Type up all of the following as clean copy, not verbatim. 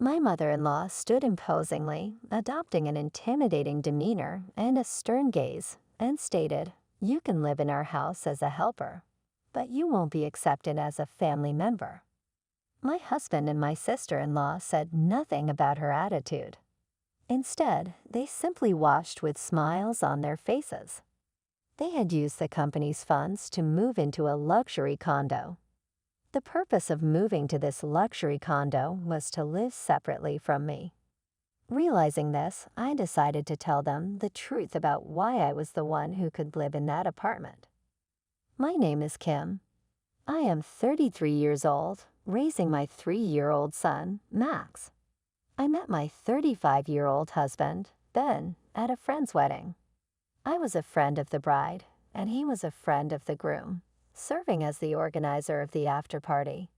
My mother-in-law stood imposingly, adopting an intimidating demeanor and a stern gaze, and stated, "You can live in our house as a helper, but you won't be accepted as a family member." My husband and my sister-in-law said nothing about her attitude. Instead, they simply watched with smiles on their faces. They had used the company's funds to move into a luxury condo. The purpose of moving to this luxury condo was to live separately from me. Realizing this, I decided to tell them the truth about why I was the one who could live in that apartment. My name is Kim. I am 33 years old, raising my 3-year-old son, Max. I met my 35-year-old husband, Ben, at a friend's wedding. I was a friend of the bride, and he was a friend of the groom, serving as the organizer of the after-party.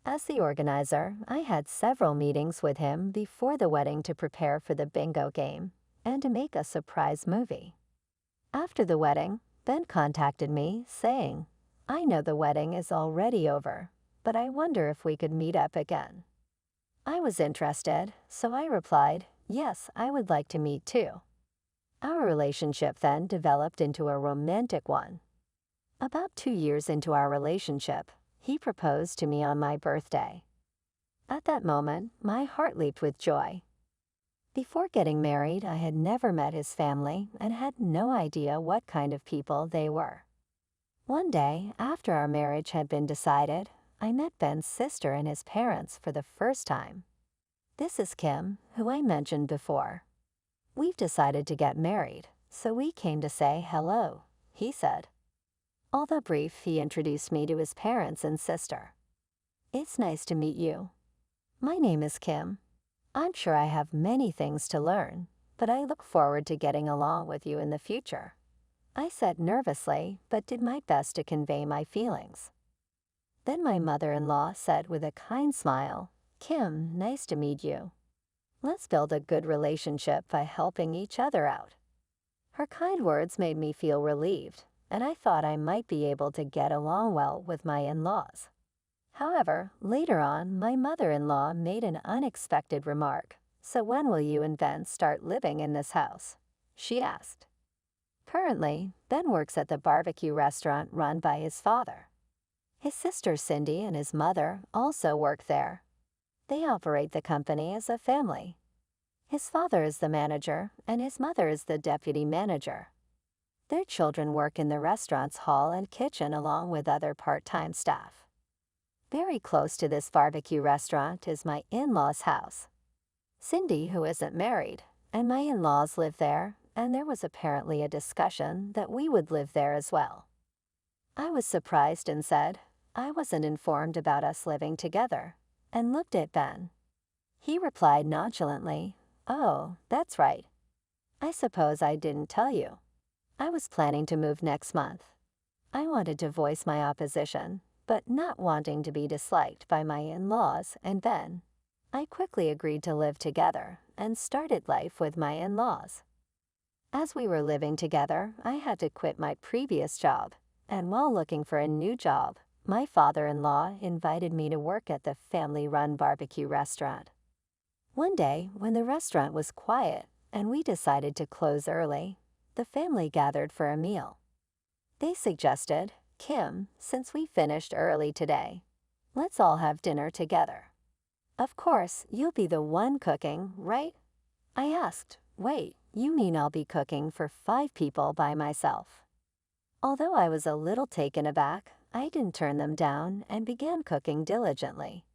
As the organizer, I had several meetings with him before the wedding to prepare for the bingo game and to make a surprise movie. After the wedding, Ben contacted me, saying, "I know the wedding is already over, but I wonder if we could meet up again." I was interested, so I replied, "Yes, I would like to meet too." Our relationship then developed into a romantic one. About 2 years into our relationship, he proposed to me on my birthday. At that moment, my heart leaped with joy. Before getting married, I had never met his family and had no idea what kind of people they were. One day, after our marriage had been decided, I met Ben's sister and his parents for the first time. "This is Kim, who I mentioned before. We've decided to get married, so we came to say hello," he said. Although brief, he introduced me to his parents and sister. "It's nice to meet you. My name is Kim. I'm sure I have many things to learn, but I look forward to getting along with you in the future," I said nervously, but did my best to convey my feelings. Then my mother-in-law said with a kind smile, "Kim, nice to meet you. Let's build a good relationship by helping each other out." Her kind words made me feel relieved, and I thought I might be able to get along well with my in-laws. However, later on, my mother-in-law made an unexpected remark. "So when will you and Ben start living in this house?" she asked. Currently, Ben works at the barbecue restaurant run by his father. His sister Cindy and his mother also work there. They operate the company as a family. His father is the manager, and his mother is the deputy manager. Their children work in the restaurant's hall and kitchen along with other part-time staff. Very close to this barbecue restaurant is my in-laws' house. Cindy, who isn't married, and my in-laws live there, and there was apparently a discussion that we would live there as well. I was surprised and said, "I wasn't informed about us living together," and looked at Ben. He replied nonchalantly, "Oh, that's right. I suppose I didn't tell you. I was planning to move next month." I wanted to voice my opposition, but not wanting to be disliked by my in-laws and Ben, I quickly agreed to live together and started life with my in-laws. As we were living together, I had to quit my previous job, and while looking for a new job, my father-in-law invited me to work at the family-run barbecue restaurant. One day, when the restaurant was quiet and we decided to close early, the family gathered for a meal. They suggested, "Kim, since we finished early today, let's all have dinner together. Of course, you'll be the one cooking, right?" I asked, "Wait, you mean I'll be cooking for 5 people by myself?" Although I was a little taken aback, I didn't turn them down and began cooking diligently.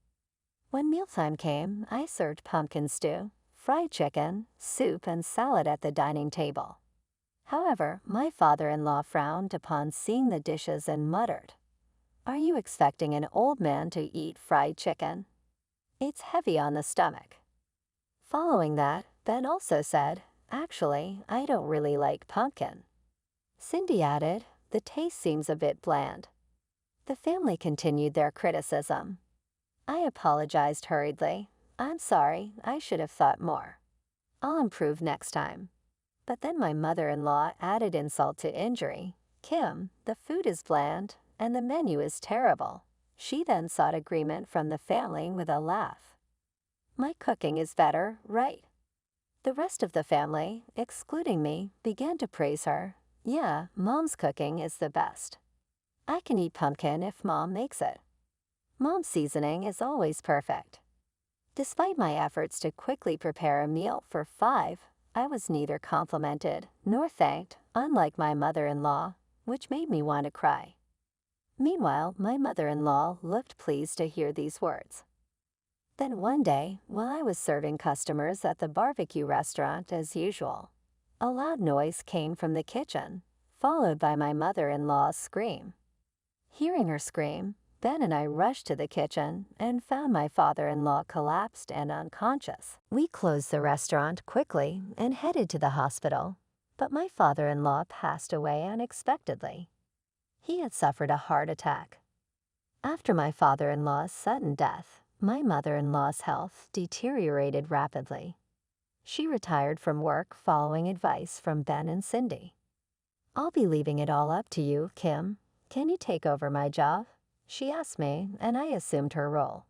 When mealtime came, I served pumpkin stew, fried chicken, soup, and salad at the dining table. However, my father-in-law frowned upon seeing the dishes and muttered, "Are you expecting an old man to eat fried chicken? It's heavy on the stomach." Following that, Ben also said, "Actually, I don't really like pumpkin." Cindy added, "The taste seems a bit bland." The family continued their criticism. I apologized hurriedly. "I'm sorry, I should have thought more. I'll improve next time." But then my mother-in-law added insult to injury. "Kim, the food is bland, and the menu is terrible." She then sought agreement from the family with a laugh. My cooking is better, right? The rest of the family, excluding me, began to praise her. Yeah, Mom's cooking is the best. I can eat pumpkin if Mom makes it. Mom's seasoning is always perfect. Despite my efforts to quickly prepare a meal for 5, I was neither complimented nor thanked, unlike my mother-in-law, which made me want to cry. Meanwhile, my mother-in-law looked pleased to hear these words. Then one day, while I was serving customers at the barbecue restaurant as usual, a loud noise came from the kitchen, followed by my mother-in-law's scream. Hearing her scream, Ben and I rushed to the kitchen and found my father-in-law collapsed and unconscious. We closed the restaurant quickly and headed to the hospital, but my father-in-law passed away unexpectedly. He had suffered a heart attack. After my father-in-law's sudden death, my mother-in-law's health deteriorated rapidly. She retired from work following advice from Ben and Cindy. "I'll be leaving it all up to you, Kim. Can you take over my job?" she asked me, and I assumed her role.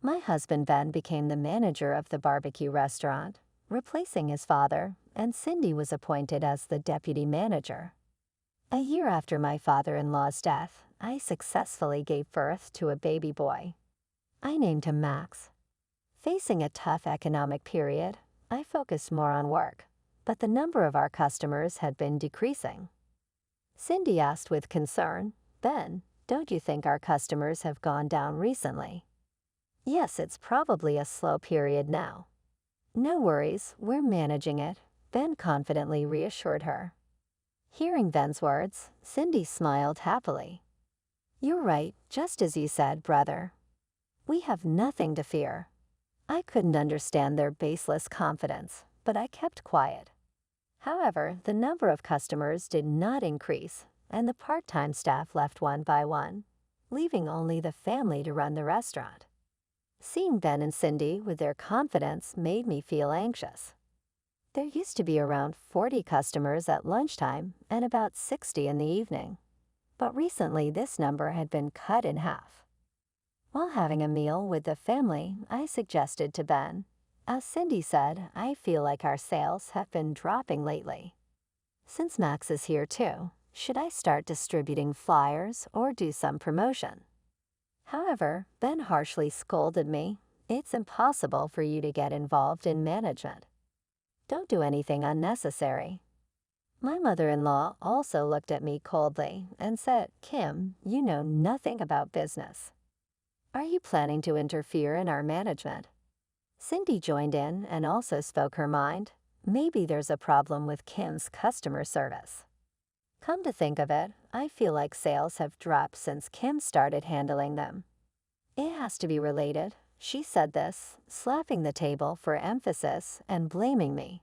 My husband Ben became the manager of the barbecue restaurant, replacing his father, and Cindy was appointed as the deputy manager. A year after my father-in-law's death, I successfully gave birth to a baby boy. I named him Max. Facing a tough economic period, I focused more on work, but the number of our customers had been decreasing. Cindy asked with concern, "Ben, don't you think our customers have gone down recently?" "Yes, it's probably a slow period now." "No worries, we're managing it," Ben confidently reassured her. Hearing Ben's words, Cindy smiled happily. "You're right, just as you said, brother. We have nothing to fear." I couldn't understand their baseless confidence, but I kept quiet. However, the number of customers did not increase, and the part-time staff left one by one, leaving only the family to run the restaurant. Seeing Ben and Cindy with their confidence made me feel anxious. There used to be around 40 customers at lunchtime and about 60 in the evening, but recently this number had been cut in half. While having a meal with the family, I suggested to Ben, "As Cindy said, I feel like our sales have been dropping lately. Since Max is here too, should I start distributing flyers or do some promotion?" However, Ben harshly scolded me. "It's impossible for you to get involved in management. Don't do anything unnecessary." My mother-in-law also looked at me coldly and said, "Kim, you know nothing about business. Are you planning to interfere in our management?" Cindy joined in and also spoke her mind. "Maybe there's a problem with Kim's customer service. Come to think of it, I feel like sales have dropped since Kim started handling them. It has to be related." She said this, slapping the table for emphasis and blaming me.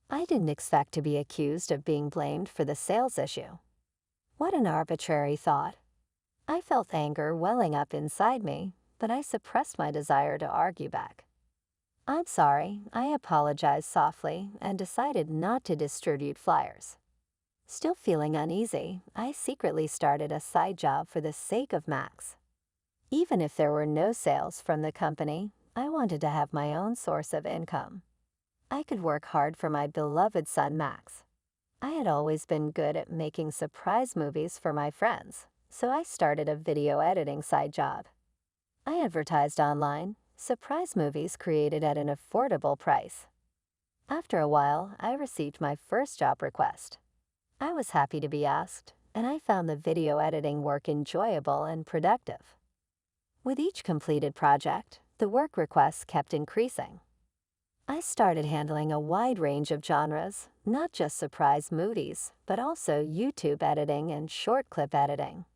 I didn't expect to be accused of being blamed for the sales issue. What an arbitrary thought. I felt anger welling up inside me, but I suppressed my desire to argue back. "I'm sorry," I apologized softly and decided not to distribute flyers. Still feeling uneasy, I secretly started a side job for the sake of Max. Even if there were no sales from the company, I wanted to have my own source of income. I could work hard for my beloved son Max. I had always been good at making surprise movies for my friends, so I started a video editing side job. I advertised online, surprise movies created at an affordable price. After a while, I received my first job request. I was happy to be asked, and I found the video editing work enjoyable and productive. With each completed project, the work requests kept increasing. I started handling a wide range of genres, not just surprise movies, but also YouTube editing and short clip editing.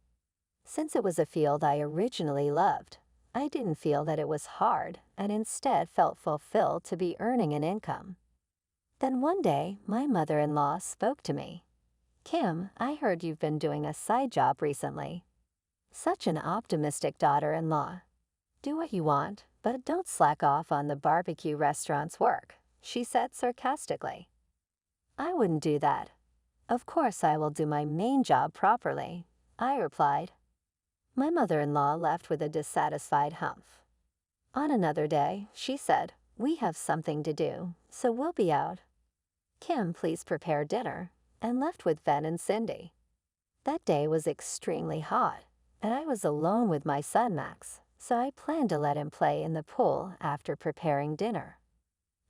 Since it was a field I originally loved, I didn't feel that it was hard and instead felt fulfilled to be earning an income. Then one day, my mother-in-law spoke to me. "Kim, I heard you've been doing a side job recently." Such an optimistic daughter-in-law. "Do what you want, but don't slack off on the barbecue restaurant's work," she said sarcastically. "I wouldn't do that. Of course I will do my main job properly," I replied. My mother-in-law left with a dissatisfied humph. On another day, she said, "We have something to do, so we'll be out. Kim, please prepare dinner," and left with Ben and Cindy. That day was extremely hot, and I was alone with my son Max, so I planned to let him play in the pool after preparing dinner.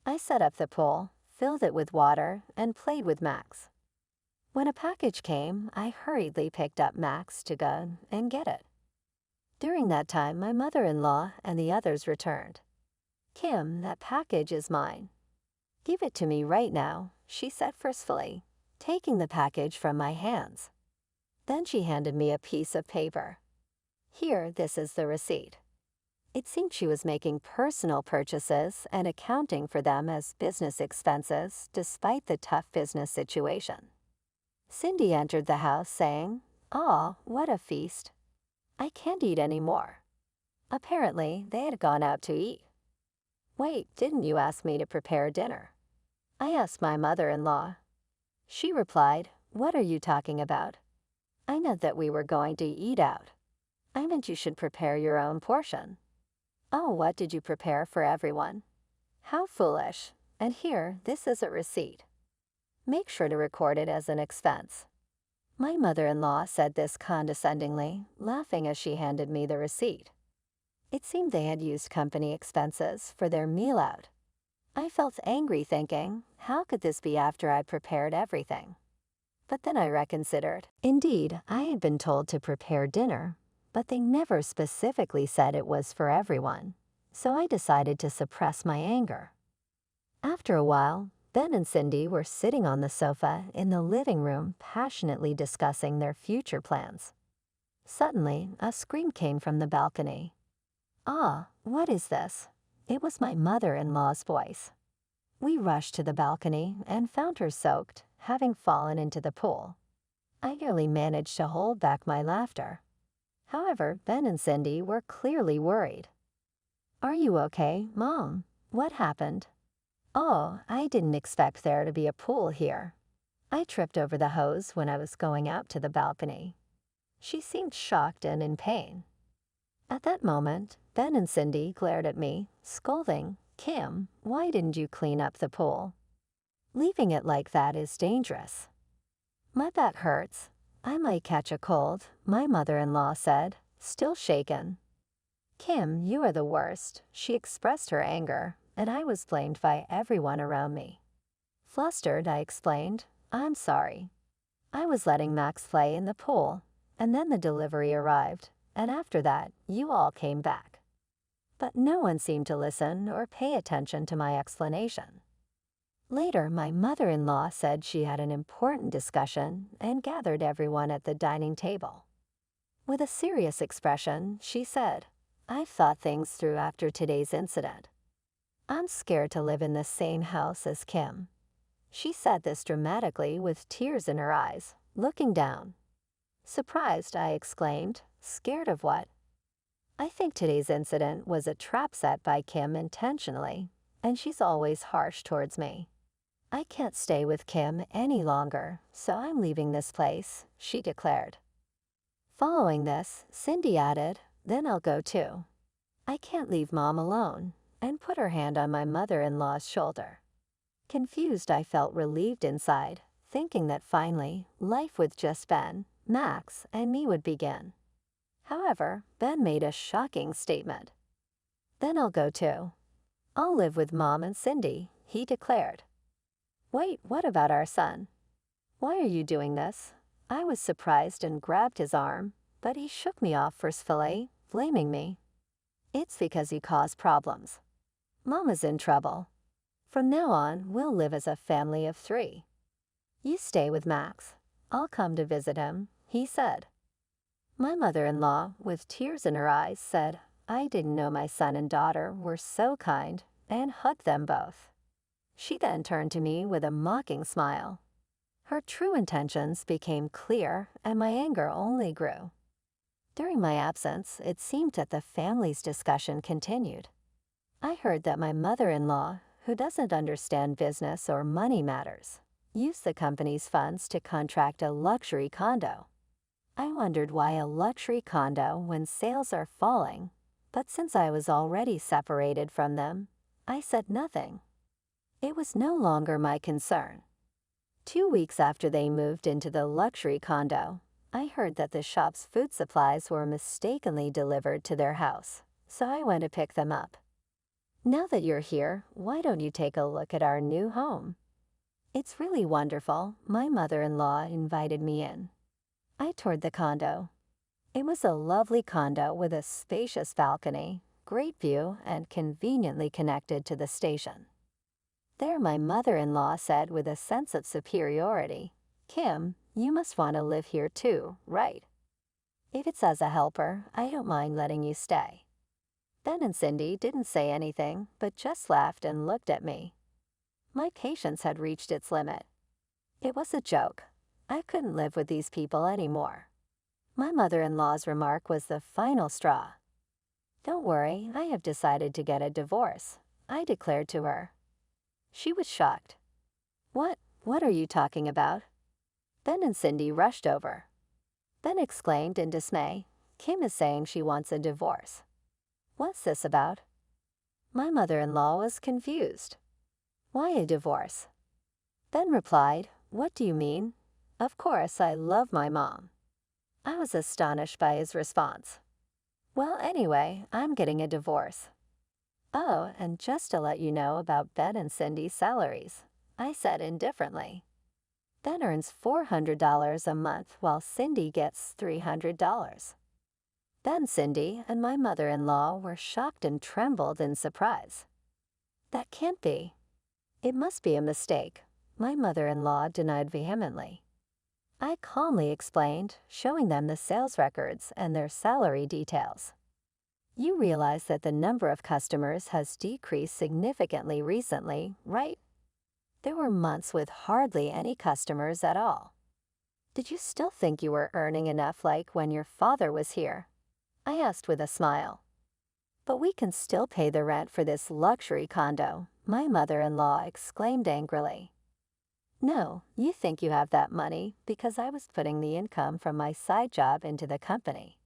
I set up the pool, filled it with water, and played with Max. When a package came, I hurriedly picked up Max to go and get it. During that time, my mother-in-law and the others returned. "Kim, that package is mine." "Give it to me right now," she said forcefully, taking the package from my hands. Then she handed me a piece of paper. "Here, this is the receipt." It seemed she was making personal purchases and accounting for them as business expenses despite the tough business situation. Cindy entered the house saying, "Aw, what a feast. I can't eat any more." Apparently, they had gone out to eat. "Wait, didn't you ask me to prepare dinner?" I asked my mother-in-law. She replied, "What are you talking about? I meant that we were going to eat out. I meant you should prepare your own portion." "Oh, what did you prepare for everyone?" "How foolish. And here, this is a receipt. Make sure to record it as an expense." My mother-in-law said this condescendingly, laughing as she handed me the receipt. It seemed they had used company expenses for their meal out. I felt angry thinking, how could this be after I prepared everything? But then I reconsidered. Indeed, I had been told to prepare dinner, but they never specifically said it was for everyone, so I decided to suppress my anger. After a while, Ben and Cindy were sitting on the sofa in the living room passionately discussing their future plans. Suddenly, a scream came from the balcony. "Ah, what is this?" It was my mother-in-law's voice. We rushed to the balcony and found her soaked, having fallen into the pool. I barely managed to hold back my laughter. However, Ben and Cindy were clearly worried. "Are you okay, Mom? What happened?" "Oh, I didn't expect there to be a pool here. I tripped over the hose when I was going out to the balcony." She seemed shocked and in pain. At that moment, Ben and Cindy glared at me, scolding, "Kim, why didn't you clean up the pool? Leaving it like that is dangerous." "My back hurts. I might catch a cold," my mother-in-law said, still shaken. "Kim, you are the worst." She expressed her anger, and I was blamed by everyone around me. Flustered, I explained, "I'm sorry. I was letting Max play in the pool, and then the delivery arrived, and after that, you all came back." But no one seemed to listen or pay attention to my explanation. Later, my mother-in-law said she had an important discussion and gathered everyone at the dining table. With a serious expression, she said, "I've thought things through after today's incident. I'm scared to live in the same house as Kim." She said this dramatically with tears in her eyes, looking down. Surprised, I exclaimed, "Scared of what?" "I think today's incident was a trap set by Kim intentionally, and she's always harsh towards me. I can't stay with Kim any longer, so I'm leaving this place," she declared. Following this, Cindy added, "Then I'll go too. I can't leave Mom alone," and put her hand on my mother-in-law's shoulder. Confused, I felt relieved inside, thinking that finally, life with just Ben, Max, and me would begin. However, Ben made a shocking statement. "Then I'll go too. I'll live with Mom and Cindy," he declared. "Wait, what about our son? Why are you doing this?" I was surprised and grabbed his arm, but he shook me off forcefully, blaming me. "It's because you cause problems. Mama's in trouble. From now on, we'll live as a family of 3. You stay with Max. I'll come to visit him," he said. My mother-in-law, with tears in her eyes, said, "I didn't know my son and daughter were so kind," and hugged them both. She then turned to me with a mocking smile. Her true intentions became clear, and my anger only grew. During my absence, it seemed that the family's discussion continued. I heard that my mother-in-law, who doesn't understand business or money matters, used the company's funds to contract a luxury condo. I wondered why a luxury condo when sales are falling, But since I was already separated from them, I said nothing. It was no longer my concern. 2 weeks after they moved into the luxury condo, I heard that the shop's food supplies were mistakenly delivered to their house, so I went to pick them up. Now that you're here, why don't you take a look at our new home? It's really wonderful. My mother-in-law invited me in. I toured the condo. It was a lovely condo with a spacious balcony, great view, and conveniently connected to the station. There, my mother-in-law said with a sense of superiority, "Kim, you must want to live here too, right? If it's as a helper, I don't mind letting you stay." Ben and Cindy didn't say anything, but just laughed and looked at me. My patience had reached its limit. It was a joke. I couldn't live with these people anymore. My mother-in-law's remark was the final straw. "Don't worry, I have decided to get a divorce," I declared to her. She was shocked. What are you talking about?" Ben and Cindy rushed over. Ben exclaimed in dismay, "Kim is saying she wants a divorce." "What's this about?" My mother-in-law was confused. "Why a divorce?" Ben replied, "What do you mean? Of course, I love my mom." I was astonished by his response. "Well, anyway, I'm getting a divorce." "Oh, and just to let you know about Ben and Cindy's salaries," I said indifferently. "Ben earns $400 a month while Cindy gets $300. Ben, Cindy, and my mother-in-law were shocked and trembled in surprise. "That can't be. It must be a mistake," my mother-in-law denied vehemently. I calmly explained, showing them the sales records and their salary details. "You realize that the number of customers has decreased significantly recently, right? There were months with hardly any customers at all. Did you still think you were earning enough like when your father was here?" I asked with a smile. "But we can still pay the rent for this luxury condo," my mother-in-law exclaimed angrily. "No, you think you have that money because I was putting the income from my side job into the company.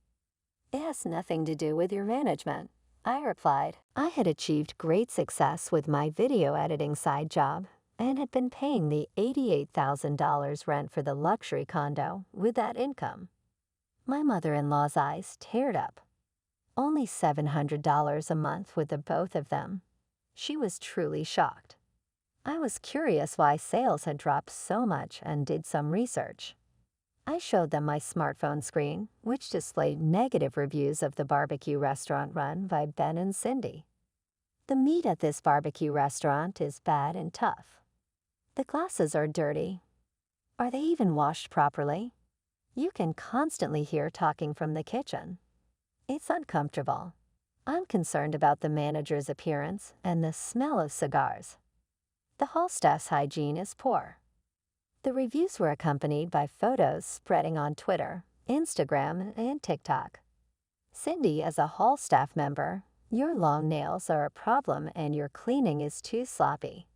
It has nothing to do with your management," I replied. I had achieved great success with my video editing side job and had been paying the $88,000 rent for the luxury condo with that income. My mother-in-law's eyes teared up. Only $700 a month with the both of them. She was truly shocked. I was curious why sales had dropped so much and did some research. I showed them my smartphone screen, which displayed negative reviews of the barbecue restaurant run by Ben and Cindy. "The meat at this barbecue restaurant is bad and tough. The glasses are dirty. Are they even washed properly? You can constantly hear talking from the kitchen. It's uncomfortable. I'm concerned about the manager's appearance and the smell of cigars. The hall staff's hygiene is poor." The reviews were accompanied by photos spreading on Twitter, Instagram, and TikTok. "Cindy, as a hall staff member, your long nails are a problem and your cleaning is too sloppy.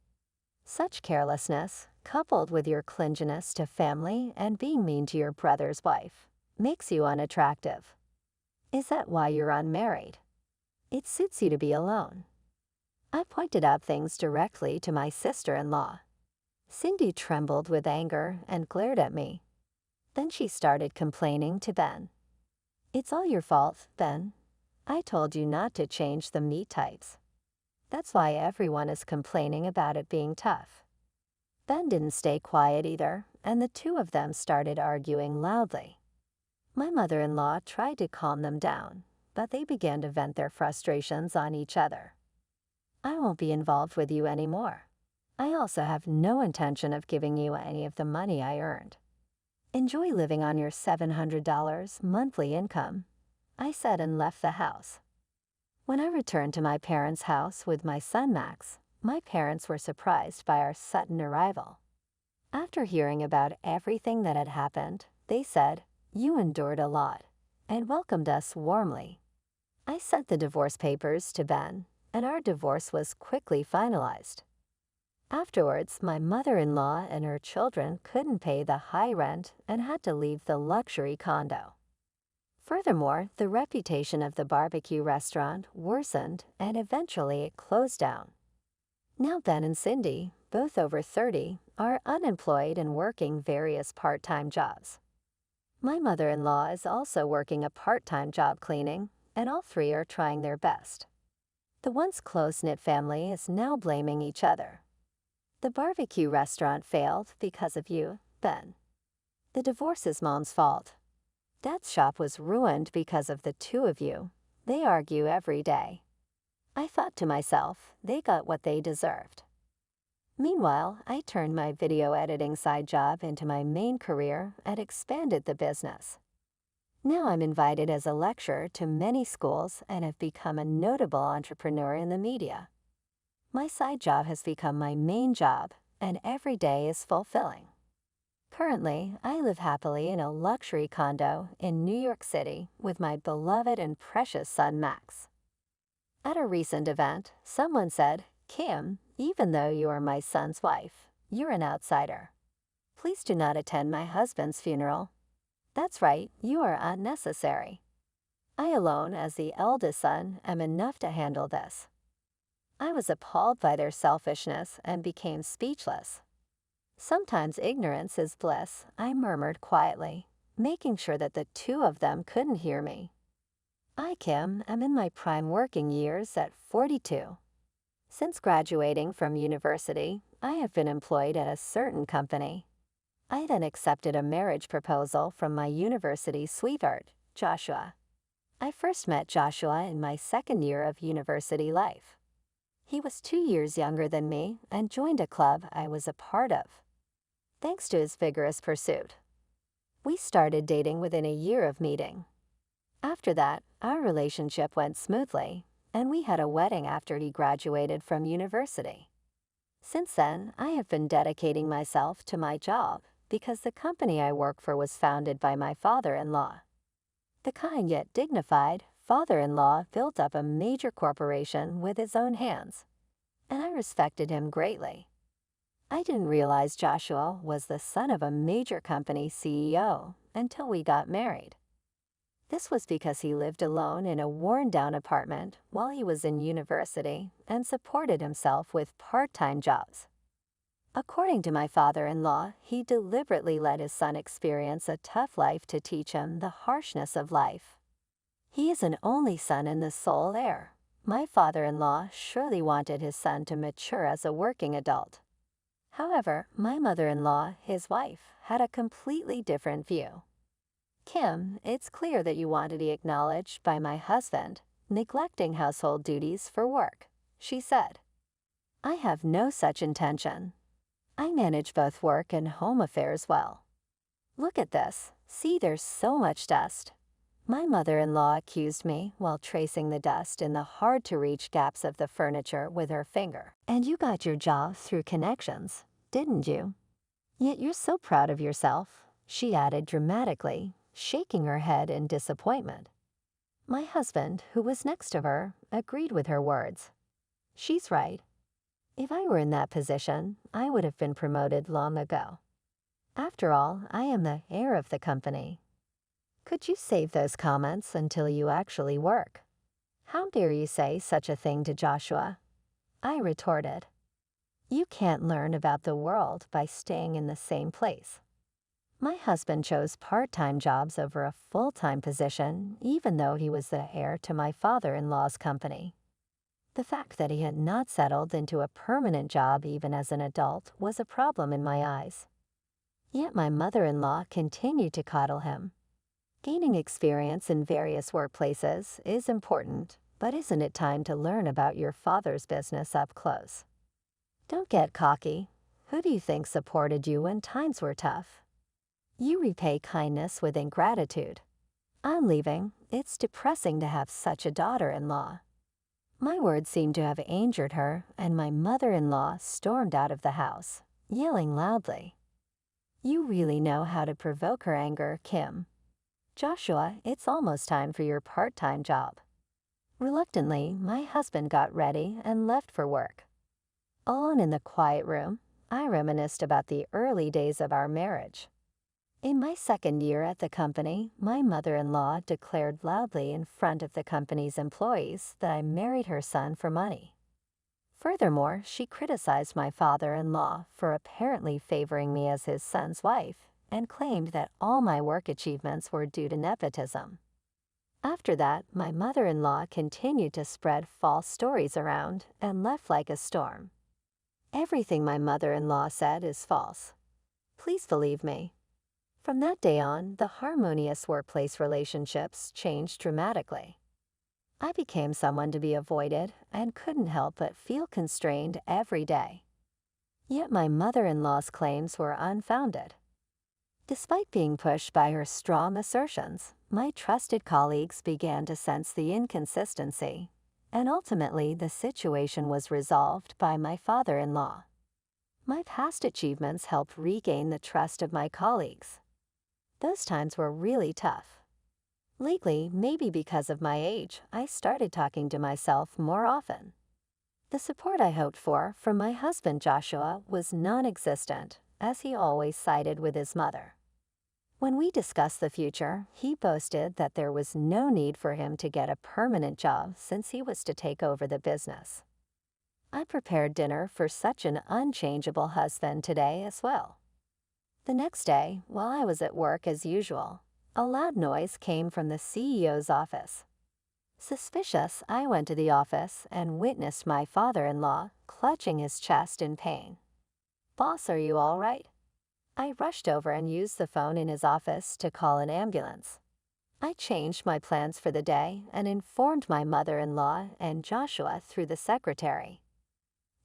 Such carelessness, coupled with your clinginess to family and being mean to your brother's wife, makes you unattractive. Is that why you're unmarried? It suits you to be alone." I pointed out things directly to my sister-in-law. Cindy trembled with anger and glared at me. Then she started complaining to Ben. "It's all your fault, Ben. I told you not to change the meat types. That's why everyone is complaining about it being tough." Ben didn't stay quiet either, and the two of them started arguing loudly. My mother-in-law tried to calm them down, but they began to vent their frustrations on each other. "I won't be involved with you anymore. I also have no intention of giving you any of the money I earned. Enjoy living on your $700 monthly income," I said and left the house. When I returned to my parents' house with my son Max, my parents were surprised by our sudden arrival. After hearing about everything that had happened, they said, "You endured a lot," and welcomed us warmly. I sent the divorce papers to Ben, and our divorce was quickly finalized. Afterwards, my mother-in-law and her children couldn't pay the high rent and had to leave the luxury condo. Furthermore, the reputation of the barbecue restaurant worsened and eventually it closed down. Now Ben and Cindy, both over 30, are unemployed and working various part-time jobs. My mother-in-law is also working a part-time job cleaning, and all three are trying their best. The once close-knit family is now blaming each other. The barbecue restaurant failed because of you, Ben. The divorce is Mom's fault. Dad's shop was ruined because of the two of you. They argue every day. I thought to myself, they got what they deserved. Meanwhile, I turned my video editing side job into my main career and expanded the business. Now I'm invited as a lecturer to many schools and have become a notable entrepreneur in the media. My side job has become my main job, and every day is fulfilling. Currently, I live happily in a luxury condo in New York City with my beloved and precious son Max. At a recent event, someone said, "Kim, even though you are my son's wife, you're an outsider. Please do not attend my husband's funeral." That's right, you are unnecessary. I alone, as the eldest son, am enough to handle this. I was appalled by their selfishness and became speechless. Sometimes ignorance is bliss, I murmured quietly, making sure that the two of them couldn't hear me. I, Kim, am in my prime working years at 42. Since graduating from university, I have been employed at a certain company. I then accepted a marriage proposal from my university sweetheart, Joshua. I first met Joshua in my second year of university life. He was 2 years younger than me and joined a club I was a part of. Thanks to his vigorous pursuit, we started dating within a year of meeting. After that, our relationship went smoothly, and we had a wedding after he graduated from university. Since then, I have been dedicating myself to my job because the company I work for was founded by my father-in-law. The kind yet dignified father-in-law built up a major corporation with his own hands, and I respected him greatly. I didn't realize Joshua was the son of a major company CEO until we got married. This was because he lived alone in a worn-down apartment while he was in university and supported himself with part-time jobs. According to my father-in-law, he deliberately let his son experience a tough life to teach him the harshness of life. He is an only son and the sole heir. My father-in-law surely wanted his son to mature as a working adult. However, my mother-in-law, his wife, had a completely different view. "Kim, it's clear that you want to be acknowledged by my husband, neglecting household duties for work," she said. "I have no such intention. I manage both work and home affairs well. Look at this. See, there's so much dust." My mother-in-law accused me while tracing the dust in the hard-to-reach gaps of the furniture with her finger. "And you got your job through connections, didn't you? Yet you're so proud of yourself," she added dramatically, shaking her head in disappointment. My husband, who was next to her, agreed with her words. She's right. If I were in that position, I would have been promoted long ago. After all, I am the heir of the company. Could you save those comments until you actually work? How dare you say such a thing to Joshua? I retorted. You can't learn about the world by staying in the same place. My husband chose part-time jobs over a full-time position, even though he was the heir to my father-in-law's company. The fact that he had not settled into a permanent job even as an adult was a problem in my eyes. Yet my mother-in-law continued to coddle him. Gaining experience in various workplaces is important, but isn't it time to learn about your father's business up close? Don't get cocky. Who do you think supported you when times were tough? You repay kindness with ingratitude. I'm leaving. It's depressing to have such a daughter-in-law. My words seemed to have angered her, and my mother-in-law stormed out of the house, yelling loudly. You really know how to provoke her anger, Kim. Joshua, it's almost time for your part-time job. Reluctantly, my husband got ready and left for work. Alone in the quiet room, I reminisced about the early days of our marriage. In my second year at the company, my mother-in-law declared loudly in front of the company's employees that I married her son for money. Furthermore, she criticized my father-in-law for apparently favoring me as his son's wife and claimed that all my work achievements were due to nepotism. After that, my mother-in-law continued to spread false stories around and left like a storm. Everything my mother-in-law said is false. Please believe me. From that day on, the harmonious workplace relationships changed dramatically. I became someone to be avoided and couldn't help but feel constrained every day. Yet my mother-in-law's claims were unfounded. Despite being pushed by her strong assertions, my trusted colleagues began to sense the inconsistency, and ultimately the situation was resolved by my father-in-law. My past achievements helped regain the trust of my colleagues. Those times were really tough. Lately, maybe because of my age, I started talking to myself more often. The support I hoped for from my husband Joshua was non-existent, as he always sided with his mother. When we discussed the future, he boasted that there was no need for him to get a permanent job since he was to take over the business. I prepared dinner for such an unchangeable husband today as well. The next day, while I was at work as usual, a loud noise came from the CEO's office. Suspicious, I went to the office and witnessed my father-in-law clutching his chest in pain. "Boss, are you all right?" I rushed over and used the phone in his office to call an ambulance. I changed my plans for the day and informed my mother-in-law and Joshua through the secretary.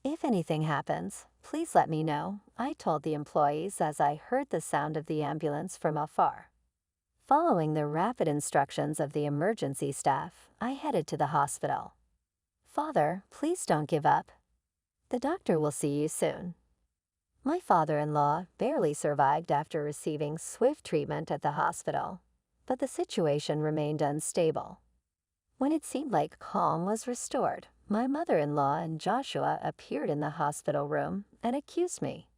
"If anything happens, please let me know," I told the employees as I heard the sound of the ambulance from afar. Following the rapid instructions of the emergency staff, I headed to the hospital. "Father, please don't give up. The doctor will see you soon." My father-in-law barely survived after receiving swift treatment at the hospital, but the situation remained unstable. When it seemed like calm was restored, my mother-in-law and Joshua appeared in the hospital room and accused me.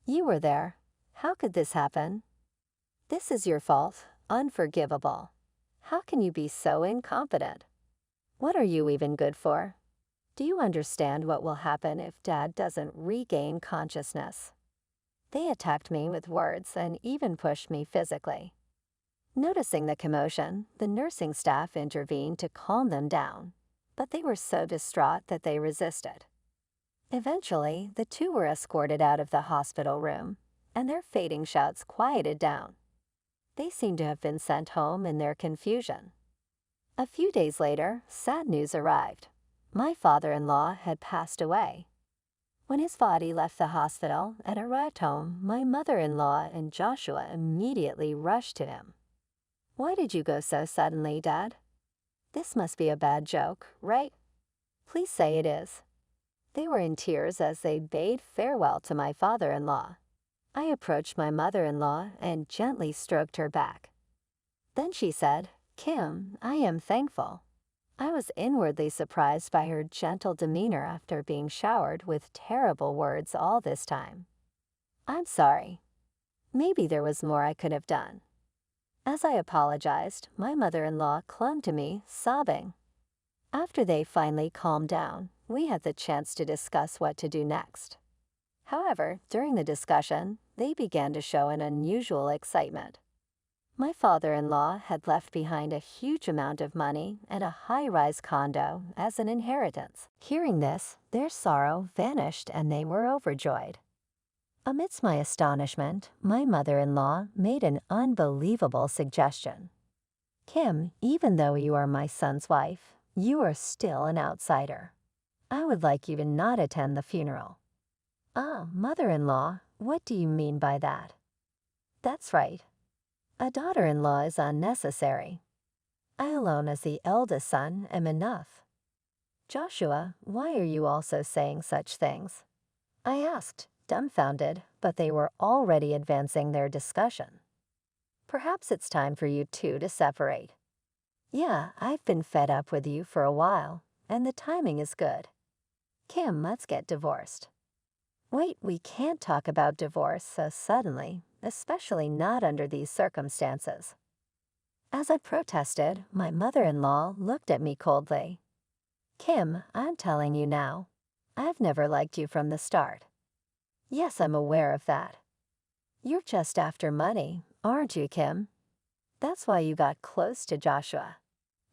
"You were there. How could this happen? This is your fault. Unforgivable. How can you be so incompetent? What are you even good for? Do you understand what will happen if Dad doesn't regain consciousness?" They attacked me with words and even pushed me physically. Noticing the commotion, the nursing staff intervened to calm them down, but they were so distraught that they resisted. Eventually, the two were escorted out of the hospital room, and their fading shouts quieted down. They seemed to have been sent home in their confusion. A few days later, sad news arrived. My father-in-law had passed away. When his body left the hospital and arrived home, my mother-in-law and Joshua immediately rushed to him. "Why did you go so suddenly, Dad? This must be a bad joke, right? Please say it is." They were in tears as they bade farewell to my father-in-law. I approached my mother-in-law and gently stroked her back. Then she said, "Kim, I am thankful." I was inwardly surprised by her gentle demeanor after being showered with terrible words all this time. "I'm sorry. Maybe there was more I could have done." As I apologized, my mother-in-law clung to me, sobbing. After they finally calmed down, we had the chance to discuss what to do next. However, during the discussion, they began to show an unusual excitement. My father-in-law had left behind a huge amount of money and a high-rise condo as an inheritance. Hearing this, their sorrow vanished and they were overjoyed. Amidst my astonishment, my mother-in-law made an unbelievable suggestion. "Kim, even though you are my son's wife, you are still an outsider. I would like you to not attend the funeral." "Ah, mother-in-law, what do you mean by that?" "That's right. A daughter-in-law is unnecessary. I alone as the eldest son am enough." "Joshua, why are you also saying such things?" I asked, dumbfounded, but they were already advancing their discussion. "Perhaps it's time for you two to separate. Yeah, I've been fed up with you for a while, and the timing is good. Kim, let's get divorced." Wait, we can't talk about divorce so suddenly, especially not under these circumstances. As I protested, my mother-in-law looked at me coldly. Kim, I'm telling you now, I've never liked you from the start. Yes, I'm aware of that. You're just after money, aren't you, Kim? That's why you got close to Joshua.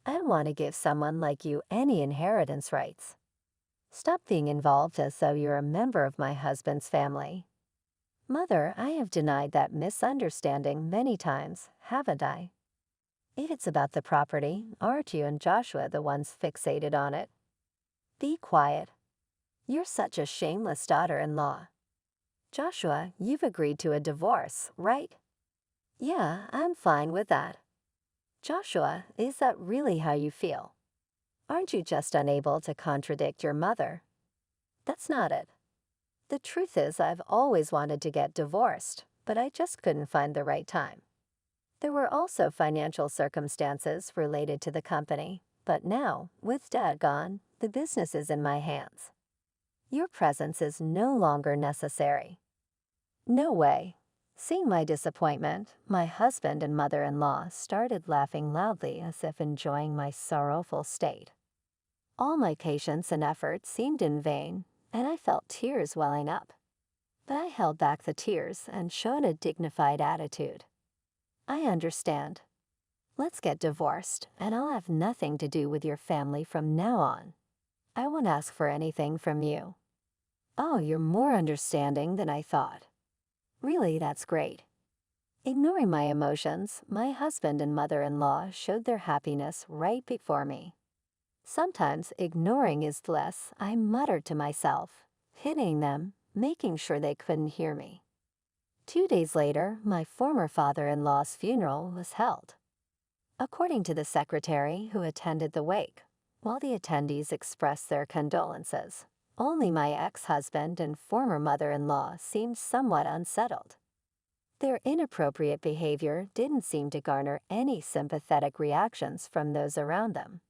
I don't want to give someone like you any inheritance rights. Stop being involved as though you're a member of my husband's family. Mother, I have denied that misunderstanding many times, haven't I? If it's about the property, aren't you and Joshua the ones fixated on it? Be quiet. You're such a shameless daughter-in-law. Joshua, you've agreed to a divorce, right? Yeah, I'm fine with that. Joshua, is that really how you feel? Aren't you just unable to contradict your mother? That's not it. The truth is, I've always wanted to get divorced, but I just couldn't find the right time. There were also financial circumstances related to the company, but now, with Dad gone, the business is in my hands. Your presence is no longer necessary. No way. Seeing my disappointment, my husband and mother-in-law started laughing loudly as if enjoying my sorrowful state. All my patience and effort seemed in vain, and I felt tears welling up. But I held back the tears and showed a dignified attitude. I understand. Let's get divorced, and I'll have nothing to do with your family from now on. I won't ask for anything from you. Oh, you're more understanding than I thought. Really, that's great. Ignoring my emotions, my husband and mother-in-law showed their happiness right before me. Sometimes ignoring is less, I muttered to myself, hitting them, making sure they couldn't hear me. 2 days later, my former father-in-law's funeral was held. According to the secretary who attended the wake, while the attendees expressed their condolences, only my ex-husband and former mother-in-law seemed somewhat unsettled. Their inappropriate behavior didn't seem to garner any sympathetic reactions from those around them.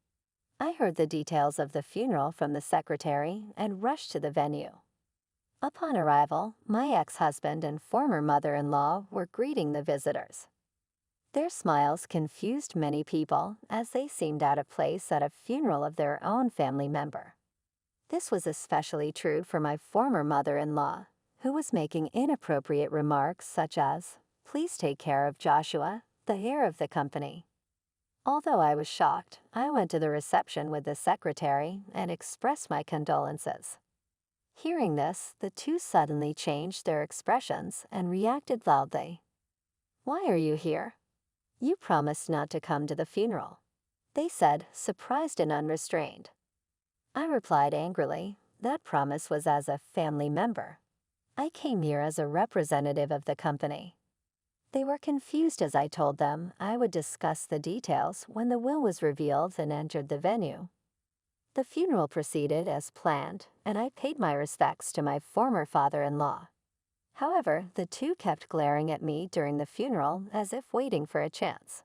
I heard the details of the funeral from the secretary and rushed to the venue. Upon arrival, my ex-husband and former mother-in-law were greeting the visitors. Their smiles confused many people as they seemed out of place at a funeral of their own family member. This was especially true for my former mother-in-law, who was making inappropriate remarks such as, "Please take care of Joshua, the heir of the company." Although I was shocked, I went to the reception with the secretary and expressed my condolences. Hearing this, the two suddenly changed their expressions and reacted loudly. "Why are you here? You promised not to come to the funeral," they said, surprised and unrestrained. I replied angrily, "That promise was as a family member. I came here as a representative of the company." They were confused as I told them I would discuss the details when the will was revealed and entered the venue. The funeral proceeded as planned, and I paid my respects to my former father-in-law. However, the two kept glaring at me during the funeral as if waiting for a chance.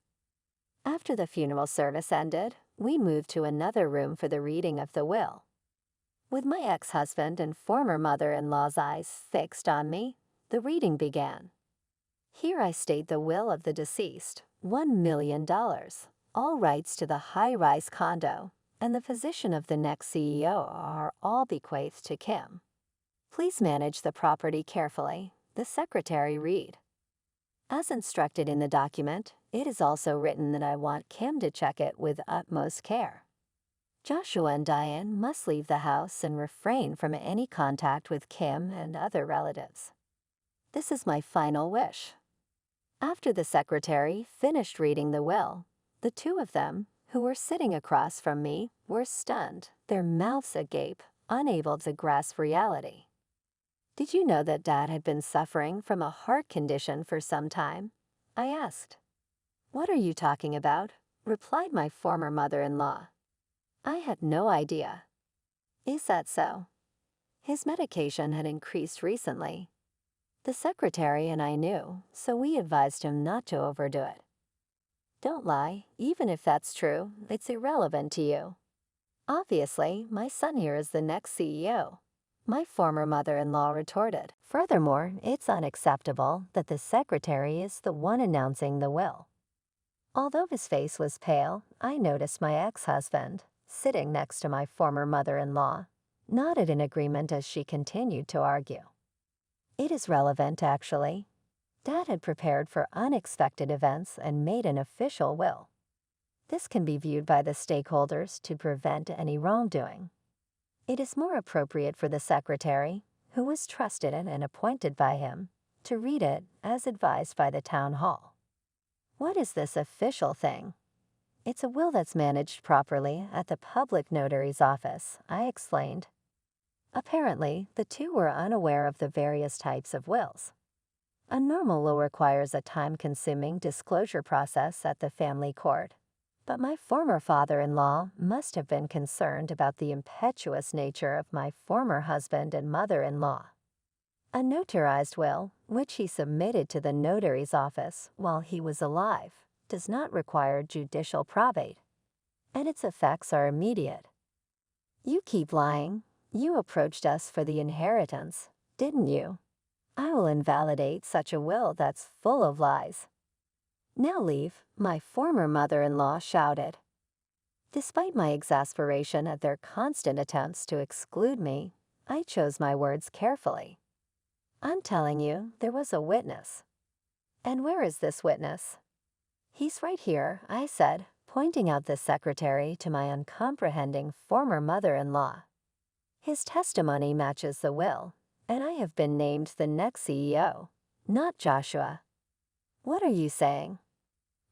After the funeral service ended, we moved to another room for the reading of the will. With my ex-husband and former mother-in-law's eyes fixed on me, the reading began. Here I state the will of the deceased, $1 million, all rights to the high-rise condo, and the position of the next CEO are all bequeathed to Kim. Please manage the property carefully, the secretary read. As instructed in the document, it is also written that I want Kim to check it with utmost care. Joshua and Diane must leave the house and refrain from any contact with Kim and other relatives. This is my final wish. After the secretary finished reading the will, the two of them, who were sitting across from me, were stunned, their mouths agape, unable to grasp reality. "Did you know that Dad had been suffering from a heart condition for some time?" I asked. "What are you talking about?" replied my former mother-in-law. I had no idea. Is that so? His medication had increased recently. The secretary and I knew, so we advised him not to overdo it. Don't lie, even if that's true, it's irrelevant to you. Obviously, my son here is the next CEO. My former mother-in-law retorted. Furthermore, it's unacceptable that the secretary is the one announcing the will. Although his face was pale, I noticed my ex-husband, sitting next to my former mother-in-law, nodded in agreement as she continued to argue. It is relevant, actually. Dad had prepared for unexpected events and made an official will. This can be viewed by the stakeholders to prevent any wrongdoing. It is more appropriate for the secretary, who was trusted and appointed by him, to read it as advised by the town hall. What is this official thing? It's a will that's managed properly at the public notary's office, I explained. Apparently, the two were unaware of the various types of wills. A normal will requires a time-consuming disclosure process at the family court, but my former father-in-law must have been concerned about the impetuous nature of my former husband and mother-in-law. A notarized will, which he submitted to the notary's office while he was alive, does not require judicial probate, and its effects are immediate. You keep lying. You approached us for the inheritance, didn't you? I will invalidate such a will that's full of lies. Now leave, my former mother-in-law shouted. Despite my exasperation at their constant attempts to exclude me, I chose my words carefully. I'm telling you, there was a witness. And where is this witness? He's right here, I said, pointing out the secretary to my uncomprehending former mother-in-law. His testimony matches the will, and I have been named the next CEO, not Joshua. What are you saying?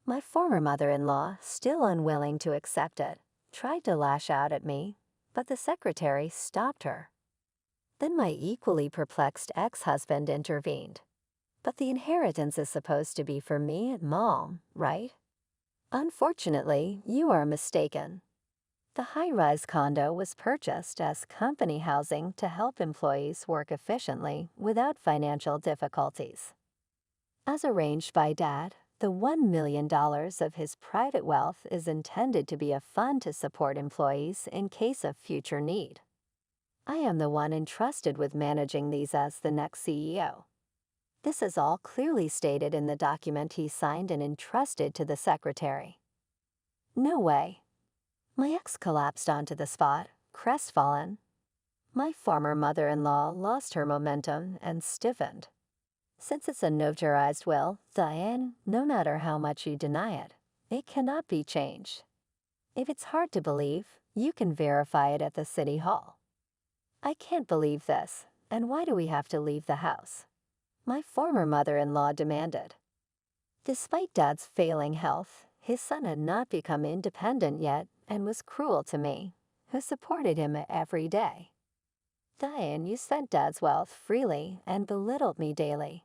My former mother-in-law, still unwilling to accept it, tried to lash out at me, but the secretary stopped her. Then my equally perplexed ex-husband intervened. But the inheritance is supposed to be for me and Mom, right? Unfortunately, you are mistaken. The high-rise condo was purchased as company housing to help employees work efficiently without financial difficulties. As arranged by Dad, the $1 million of his private wealth is intended to be a fund to support employees in case of future need. I am the one entrusted with managing these as the next CEO. This is all clearly stated in the document he signed and entrusted to the secretary. No way. My ex collapsed onto the spot, crestfallen. My former mother-in-law lost her momentum and stiffened. Since it's a notarized will, Diane, no matter how much you deny it, it cannot be changed. If it's hard to believe, you can verify it at the city hall. I can't believe this, and why do we have to leave the house? My former mother-in-law demanded. Despite Dad's failing health, his son had not become independent yet and was cruel to me, who supported him every day. Diane, you spent Dad's wealth freely and belittled me daily.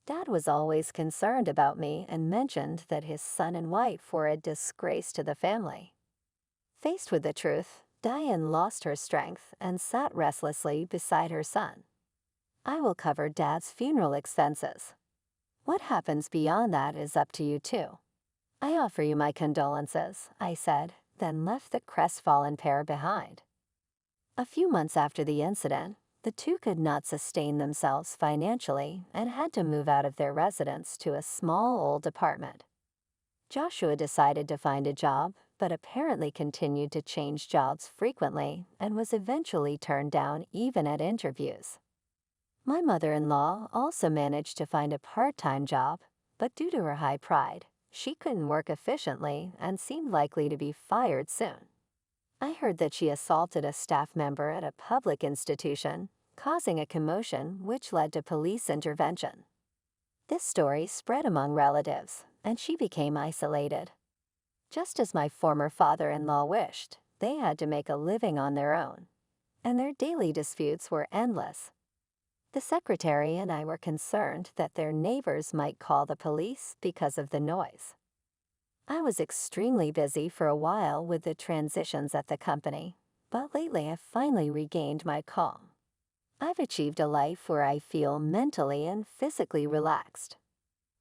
Dad was always concerned about me and mentioned that his son and wife were a disgrace to the family. Faced with the truth, Diane lost her strength and sat restlessly beside her son. I will cover Dad's funeral expenses. What happens beyond that is up to you too. I offer you my condolences, I said, then left the crestfallen pair behind. A few months after the incident, the two could not sustain themselves financially and had to move out of their residence to a small old apartment. Joshua decided to find a job, but apparently continued to change jobs frequently and was eventually turned down even at interviews. My mother-in-law also managed to find a part-time job, but due to her high pride, she couldn't work efficiently and seemed likely to be fired soon. I heard that she assaulted a staff member at a public institution, causing a commotion which led to police intervention. This story spread among relatives, and she became isolated. Just as my former father-in-law wished, they had to make a living on their own, and their daily disputes were endless. The secretary and I were concerned that their neighbors might call the police because of the noise. I was extremely busy for a while with the transitions at the company, but lately I've finally regained my calm. I've achieved a life where I feel mentally and physically relaxed.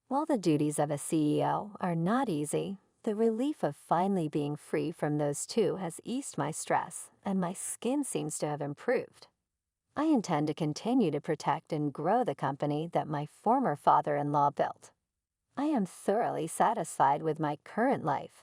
While the duties of a CEO are not easy, the relief of finally being free from those two has eased my stress, and my skin seems to have improved. I intend to continue to protect and grow the company that my former father-in-law built. I am thoroughly satisfied with my current life,